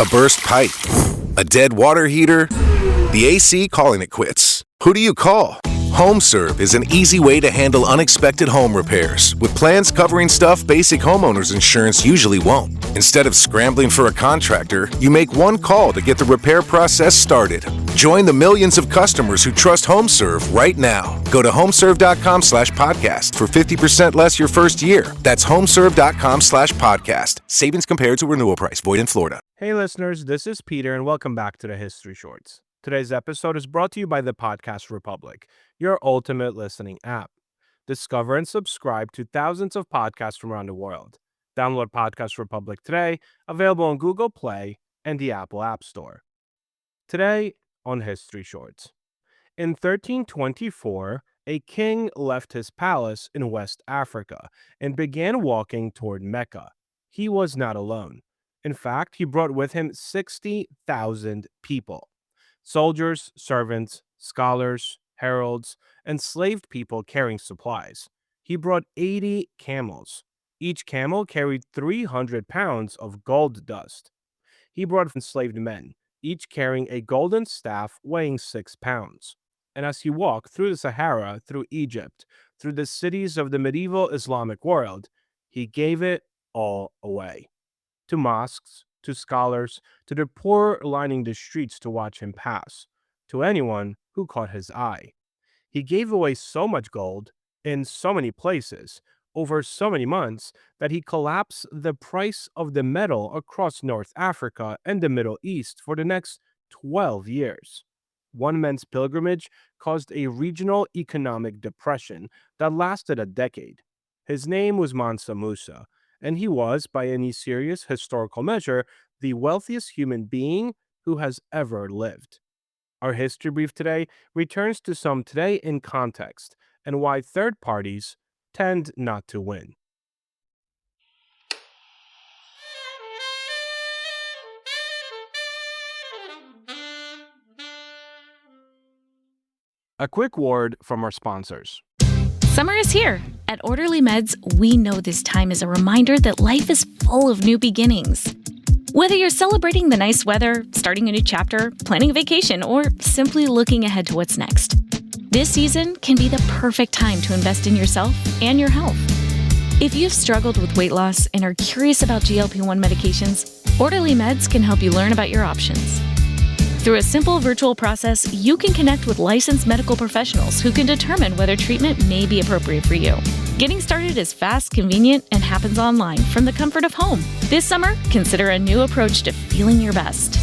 A burst pipe? A dead water heater? The AC calling it quits? Who do you call? HomeServe is an easy way to handle unexpected home repairs with plans covering stuff basic homeowners insurance usually won't. Instead of scrambling for a contractor, you make one call to get the repair process started. Join the millions of customers who trust HomeServe right now. Go to homeserve.com/podcast for 50% less your first year. That's homeserve.com/podcast. Savings compared to renewal price. Void in Florida. Hey listeners, this is Peter and welcome back to the History Shorts. Today's episode is brought to you by the Podcast Republic, your ultimate listening app. Discover and subscribe to thousands of podcasts from around the world. Download Podcast Republic today, available on Google Play and the Apple App Store. Today on History Shorts. In 1324, a king left his palace in West Africa and began walking toward Mecca. He was not alone. In fact, he brought with him 60,000 people. Soldiers, servants, scholars, heralds, enslaved people carrying supplies. He brought 80 camels. Each camel carried 300 pounds of gold dust. He brought enslaved men, each carrying a golden staff weighing 6 pounds. And as he walked through the Sahara, through Egypt, through the cities of the medieval Islamic world, he gave it all away. To mosques, to scholars, to the poor lining the streets to watch him pass, to anyone who caught his eye. He gave away so much gold in so many places over so many months that he collapsed the price of the metal across North Africa and the Middle East for the next 12 years. One man's pilgrimage caused a regional economic depression that lasted a decade. His name was Mansa Musa, and he was, by any serious historical measure, the wealthiest human being who has ever lived. Our history brief today returns to some today in context and why third parties tend not to win. A quick word from our sponsors. Summer is here. At Orderly Meds, we know this time is a reminder that life is full of new beginnings. Whether you're celebrating the nice weather, starting a new chapter, planning a vacation, or simply looking ahead to what's next, this season can be the perfect time to invest in yourself and your health. If you've struggled with weight loss and are curious about GLP-1 medications, Orderly Meds can help you learn about your options. Through a simple virtual process, you can connect with licensed medical professionals who can determine whether treatment may be appropriate for you. Getting started is fast, convenient, and happens online from the comfort of home. This summer, consider a new approach to feeling your best.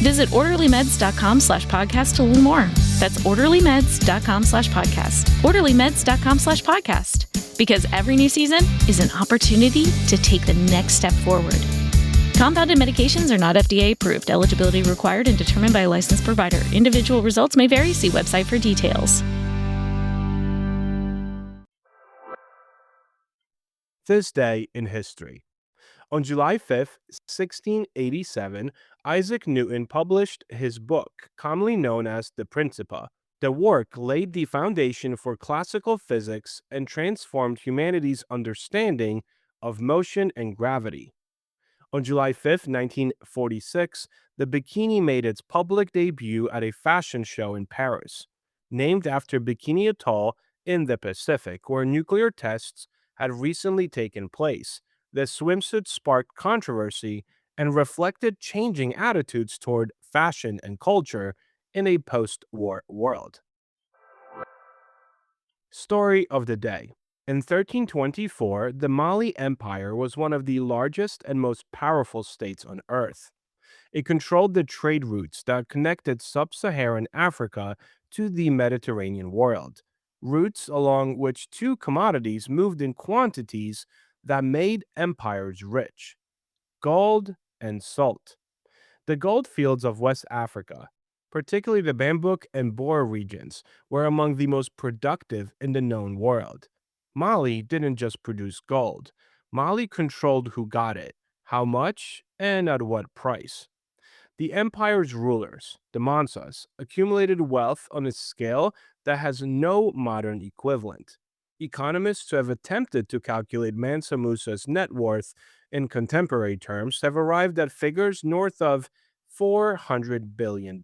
Visit orderlymeds.com/podcast to learn more. That's orderlymeds.com/podcast. orderlymeds.com/podcast. Because every new season is an opportunity to take the next step forward. Compounded medications are not FDA approved. Eligibility required and determined by a licensed provider. Individual results may vary. See website for details. This day in history. On July 5th, 1687, Isaac Newton published his book, commonly known as the Principia. The work laid the foundation for classical physics and transformed humanity's understanding of motion and gravity. On July 5th, 1946, the bikini made its public debut at a fashion show in Paris, named after Bikini Atoll in the Pacific, where nuclear tests had recently taken place. The swimsuit sparked controversy and reflected changing attitudes toward fashion and culture in a post-war world. Story of the day. In 1324, the Mali Empire was one of the largest and most powerful states on Earth. It controlled the trade routes that connected sub-Saharan Africa to the Mediterranean world, routes along which two commodities moved in quantities that made empires rich: gold and salt. The gold fields of West Africa, particularly the Bambouk and Bor regions, were among the most productive in the known world. Mali didn't just produce gold. Mali controlled who got it, how much, and at what price. The empire's rulers, the Mansas, accumulated wealth on a scale that has no modern equivalent. Economists who have attempted to calculate Mansa Musa's net worth in contemporary terms, have arrived at figures north of $400 billion.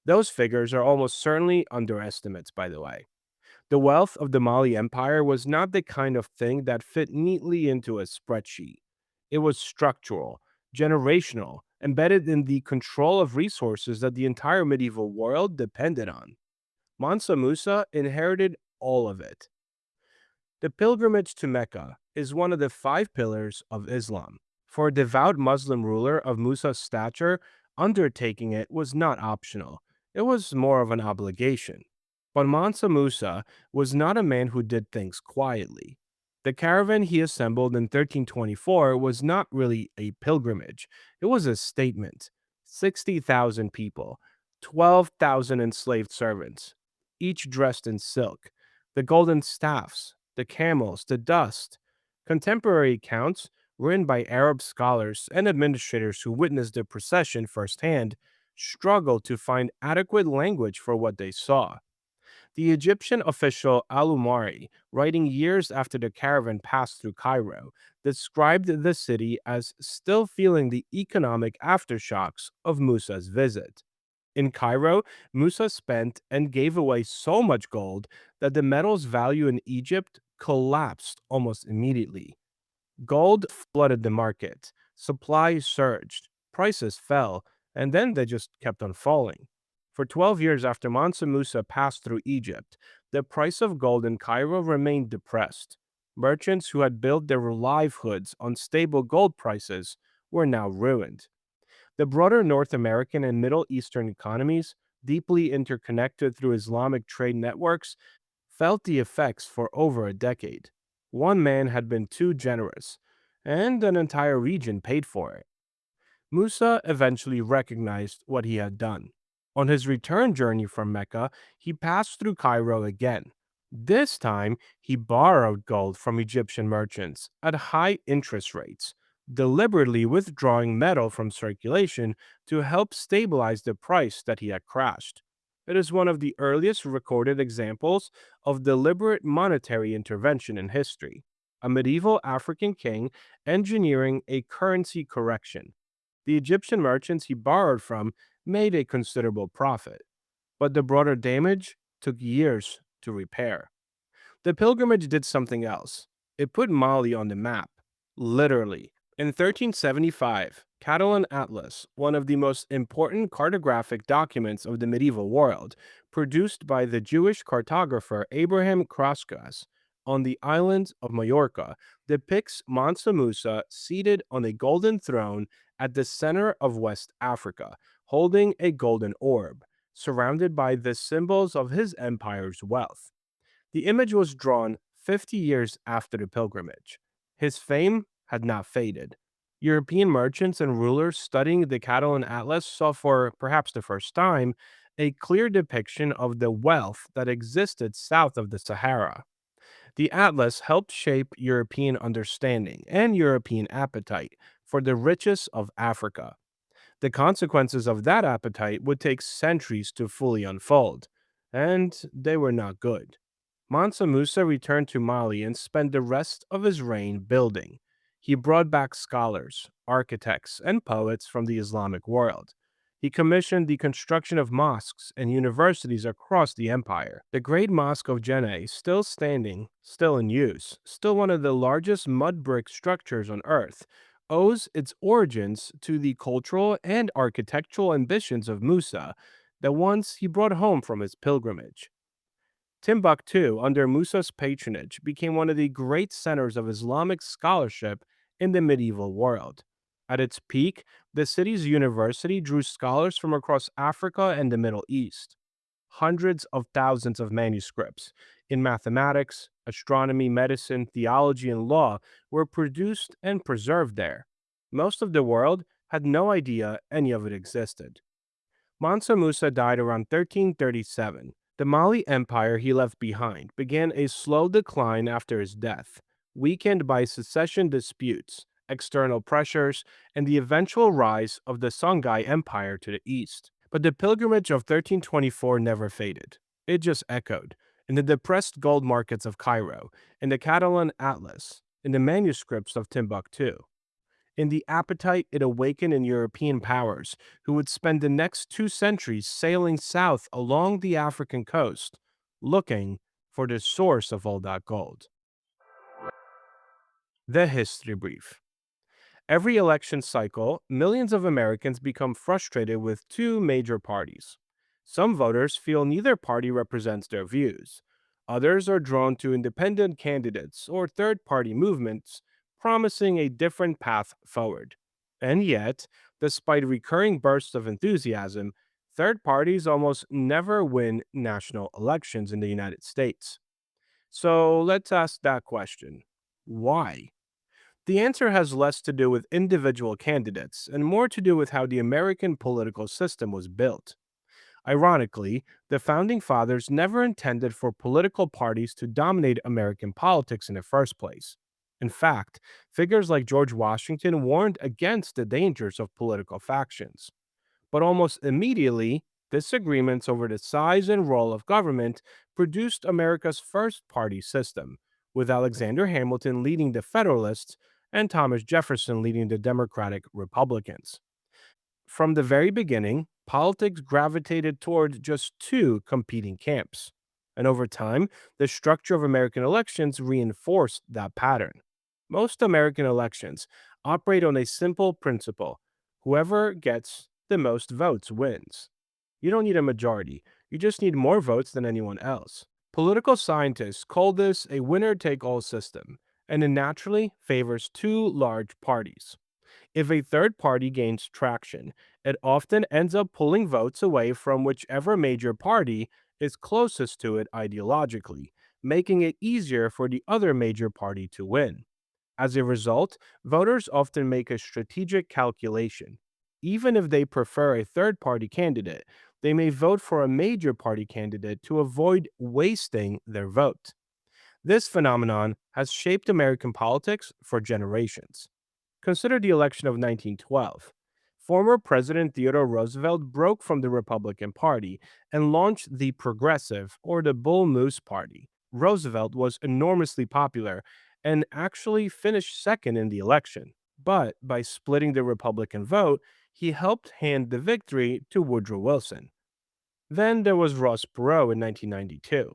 Those figures are almost certainly underestimates, by the way. The wealth of the Mali Empire was not the kind of thing that fit neatly into a spreadsheet. It was structural, generational, embedded in the control of resources that the entire medieval world depended on. Mansa Musa inherited all of it. The pilgrimage to Mecca is one of the five pillars of Islam. For a devout Muslim ruler of Musa's stature, undertaking it was not optional. It was more of an obligation. But Mansa Musa was not a man who did things quietly. The caravan he assembled in 1324 was not really a pilgrimage, it was a statement. 60,000 people, 12,000 enslaved servants, each dressed in silk, the golden staffs, the camels, the dust. Contemporary accounts, written by Arab scholars and administrators who witnessed the procession firsthand, struggled to find adequate language for what they saw. The Egyptian official Al-Umari, writing years after the caravan passed through Cairo, described the city as still feeling the economic aftershocks of Musa's visit. In Cairo, Musa spent and gave away so much gold that the metal's value in Egypt collapsed almost immediately. Gold flooded the market, supply surged, prices fell, and then they just kept on falling. For 12 years after Mansa Musa passed through Egypt, the price of gold in Cairo remained depressed. Merchants who had built their livelihoods on stable gold prices were now ruined. The broader North American and Middle Eastern economies, deeply interconnected through Islamic trade networks, felt the effects for over a decade. One man had been too generous, and an entire region paid for it. Musa eventually recognized what he had done. On his return journey from Mecca, he passed through Cairo again. This time, he borrowed gold from Egyptian merchants at high interest rates, deliberately withdrawing metal from circulation to help stabilize the price that he had crashed. It is one of the earliest recorded examples of deliberate monetary intervention in history, a medieval African king engineering a currency correction. The Egyptian merchants he borrowed from made a considerable profit, but the broader damage took years to repair. The pilgrimage did something else. It put Mali on the map, literally. In 1375, Catalan Atlas, one of the most important cartographic documents of the medieval world, produced by the Jewish cartographer Abraham Crascas on the island of Majorca, depicts Mansa Musa seated on a golden throne at the center of West Africa, holding a golden orb, surrounded by the symbols of his empire's wealth. The image was drawn 50 years after the pilgrimage. His fame had not faded. European merchants and rulers studying the Catalan Atlas saw for perhaps the first time a clear depiction of the wealth that existed south of the Sahara. The Atlas helped shape European understanding and European appetite for the riches of Africa. The consequences of that appetite would take centuries to fully unfold, and they were not good. Mansa Musa returned to Mali and spent the rest of his reign building. He brought back scholars, architects, and poets from the Islamic world. He commissioned the construction of mosques and universities across the empire. The Great Mosque of Jenne, still standing, still in use, still one of the largest mud brick structures on earth, owes its origins to the cultural and architectural ambitions of Musa, the ones he brought home from his pilgrimage. Timbuktu, under Musa's patronage, became one of the great centers of Islamic scholarship in the medieval world. At its peak, the city's university drew scholars from across Africa and the Middle East. Hundreds of thousands of manuscripts in mathematics, astronomy, medicine, theology, and law were produced and preserved there. Most of the world had no idea any of it existed. Mansa Musa died around 1337. The Mali Empire he left behind began a slow decline after his death, weakened by succession disputes, external pressures, and the eventual rise of the Songhai Empire to the east. But the pilgrimage of 1324 never faded. It just echoed in the depressed gold markets of Cairo, in the Catalan Atlas, in the manuscripts of Timbuktu, in the appetite it awakened in European powers, who would spend the next 2 centuries sailing south along the African coast, looking for the source of all that gold. The History Brief. Every election cycle, millions of Americans become frustrated with two major parties. Some voters feel neither party represents their views. Others are drawn to independent candidates or third party movements promising a different path forward. And yet, despite recurring bursts of enthusiasm, third parties almost never win national elections in the United States. So let's ask that question: why? The answer has less to do with individual candidates and more to do with how the American political system was built. Ironically, the founding fathers never intended for political parties to dominate American politics in the first place. In fact, figures like George Washington warned against the dangers of political factions. But almost immediately, disagreements over the size and role of government produced America's first party system, with Alexander Hamilton leading the Federalists and Thomas Jefferson leading the Democratic Republicans. From the very beginning, politics gravitated toward just two competing camps. And over time, the structure of American elections reinforced that pattern. Most American elections operate on a simple principle: whoever gets the most votes wins. You don't need a majority, you just need more votes than anyone else. Political scientists call this a winner take all system, and it naturally favors two large parties. If a third party gains traction, it often ends up pulling votes away from whichever major party is closest to it ideologically, making it easier for the other major party to win. As a result, voters often make a strategic calculation. Even if they prefer a third party candidate, they may vote for a major party candidate to avoid wasting their vote. This phenomenon has shaped American politics for generations. Consider the election of 1912. Former President Theodore Roosevelt broke from the Republican Party and launched the Progressive or the Bull Moose Party. Roosevelt was enormously popular and actually finished second in the election. But by splitting the Republican vote, he helped hand the victory to Woodrow Wilson. Then there was Ross Perot in 1992.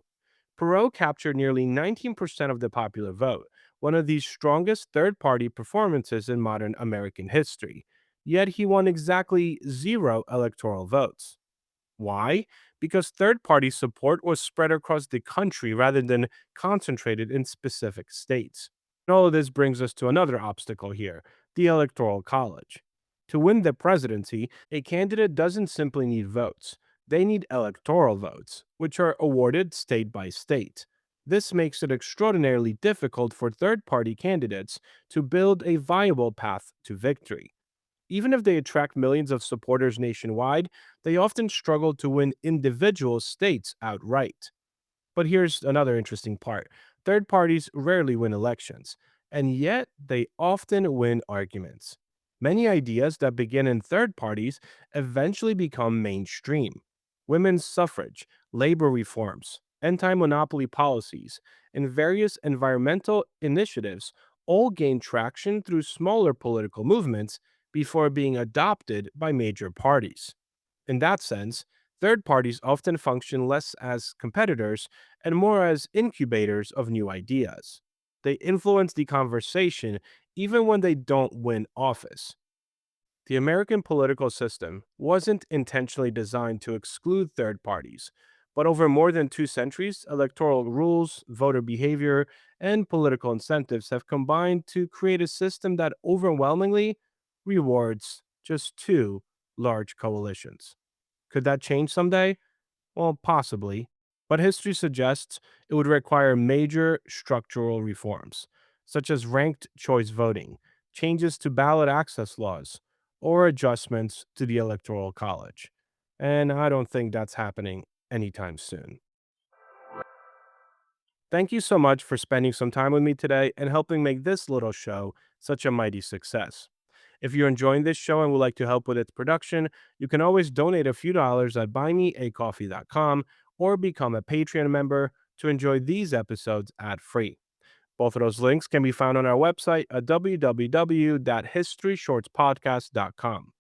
Perot captured nearly 19% of the popular vote, one of the strongest third party performances in modern American history. Yet he won exactly zero electoral votes. Why? Because third party support was spread across the country rather than concentrated in specific states. And all of this brings us to another obstacle here: the Electoral College. To win the presidency, a candidate doesn't simply need votes, they need electoral votes, which are awarded state by state. This makes it extraordinarily difficult for third party candidates to build a viable path to victory. Even if they attract millions of supporters nationwide, they often struggle to win individual states outright. But here's another interesting part: third parties rarely win elections, and yet they often win arguments. Many ideas that begin in third parties eventually become mainstream. Women's suffrage, labor reforms, anti monopoly policies, and various environmental initiatives all gain traction through smaller political movements before being adopted by major parties. In that sense, third parties often function less as competitors and more as incubators of new ideas. They influence the conversation even when they don't win office. The American political system wasn't intentionally designed to exclude third parties, but over more than 2 centuries, electoral rules, voter behavior, and political incentives have combined to create a system that overwhelmingly rewards just two large coalitions. Could that change someday? Well, possibly, but history suggests it would require major structural reforms, such as ranked choice voting, changes to ballot access laws, or adjustments to the Electoral College. And I don't think that's happening anytime soon. Thank you so much for spending some time with me today and helping make this little show such a mighty success. If you're enjoying this show and would like to help with its production, you can always donate a few dollars at buymeacoffee.com or become a Patreon member to enjoy these episodes ad free. Both of those links can be found on our website at www.historyshortspodcast.com.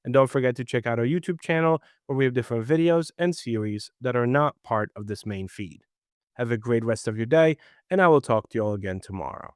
And don't forget to check out our YouTube channel where we have different videos and series that are not part of this main feed. Have a great rest of your day, and I will talk to you all again tomorrow.